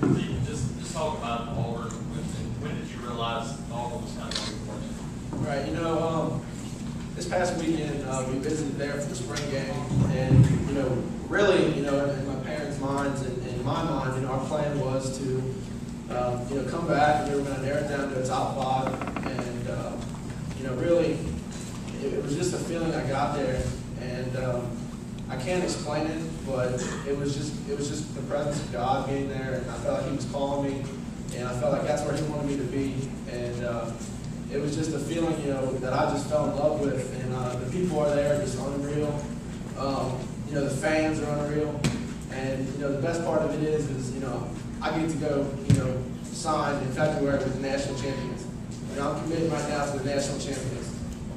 Just talk about Auburn. When did you realize Auburn was kind of going to work? Right, this past weekend we visited there for the spring game, and really, in my parents' minds and in my mind, our plan was to, come back and we were going to narrow it down to a top 5, and really, it was just a feeling I got there, and I can't explain it, but it was just the presence of God being there, and I felt like He was calling me, and I felt like that's where He wanted me to be, and it was just a feeling, that I just fell in love with, and the people are there just unreal. The fans are unreal, and the best part of it is I get to go, sign in February with the national champions. I'm committed right now to the national champions,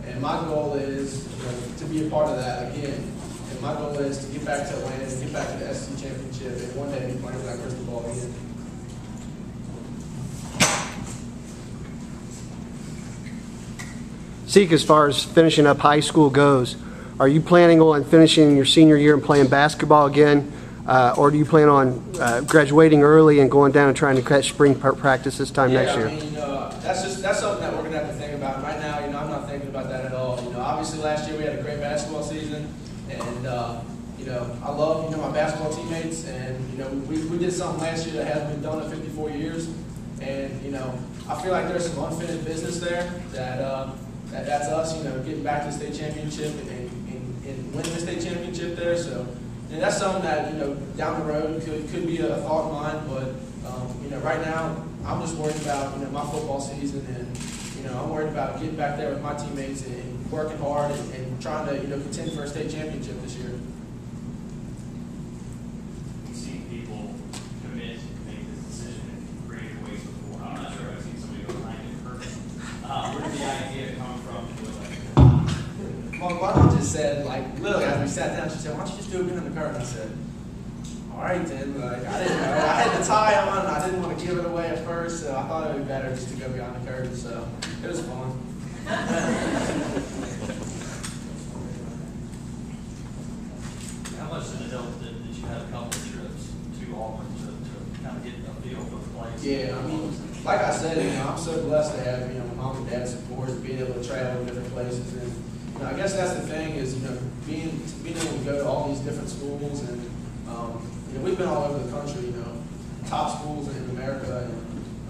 and my goal is to be a part of that again. And my goal is to get back to Atlanta and get back to the SEC championship, and one day be playing for that crystal ball again. Zeke, as far as finishing up high school goes, are you planning on finishing your senior year and playing basketball again, or do you plan on graduating early and going down and trying to catch spring practice this time next year? That's something that we're going to have to think about. Right now, I'm not thinking about that at all. Obviously last year we had a great basketball season, and I love my basketball teammates, and we did something last year that hasn't been done in 54 years, and I feel like there's some unfinished business there that's us, getting back to the state championship and winning the state championship there. So, that's something that, down the road could be a thought of mine. But, right now, I'm just worried about, my football season, and, I'm worried about getting back there with my teammates and working hard and trying to, contend for a state championship this year. We've seen people commit to make this decision in creative ways before. I'm not sure I've seen somebody go behind it perfect. Where did the idea come from? My mom just said, literally, as we sat down, she said, "Why don't you just do it behind the curtain?" I said, "All right, then." I didn't know. I had the tie on, and I didn't want to give it away at first, so I thought it would be better just to go behind the curtain. So it was fun. How much did it help that you had a couple of trips to Auburn to kind of get a feel for the place? Yeah, like I said, I'm so blessed to have my mom and dad's support, and being able to travel to different places, and I guess that's the thing is being able to go to all these different schools, and we've been all over the country, top schools in America,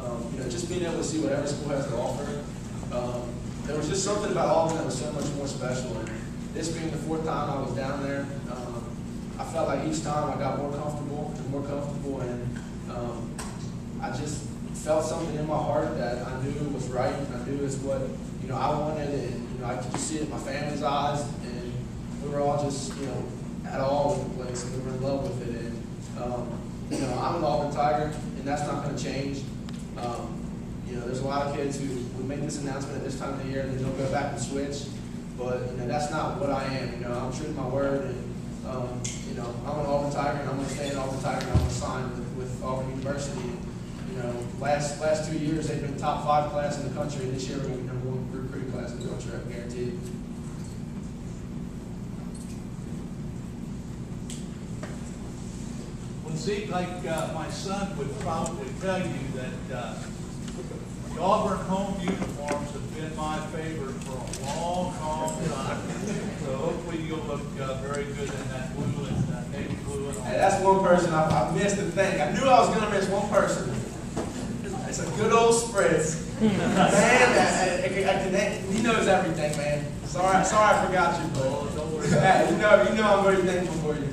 and just being able to see what every school has to offer. There was just something about Auburn that was so much more special, and this being the 4th time I was down there, I felt like each time I got more comfortable, and I just felt something in my heart that I knew was right, and I knew it's what I wanted, and I could just see it in my family's eyes, and we were all just at all over the place, and we were in love with it. And I'm an Auburn Tiger, and that's not going to change. There's a lot of kids who would make this announcement at this time of the year, and then they'll go back and switch. But that's not what I am. I'm true to my word, and I'm an Auburn Tiger, and I'm going to stay an Auburn Tiger, and I'm going to sign with Auburn University. Last 2 years they've been top 5 class in the country, and this year we're going to be number 1 recruiting class in the country. I guarantee it. Well, Zeke, my son would probably tell you that the Auburn home uniforms have been my favorite for a long, long time. So hopefully you'll look very good in that blue and navy blue. And all. Hey, that's one person I missed the thing. I knew I was going to miss one person. It's a good old Spritz. Man, he knows everything, man. Sorry I forgot you, but don't worry. You know I'm very thankful for you.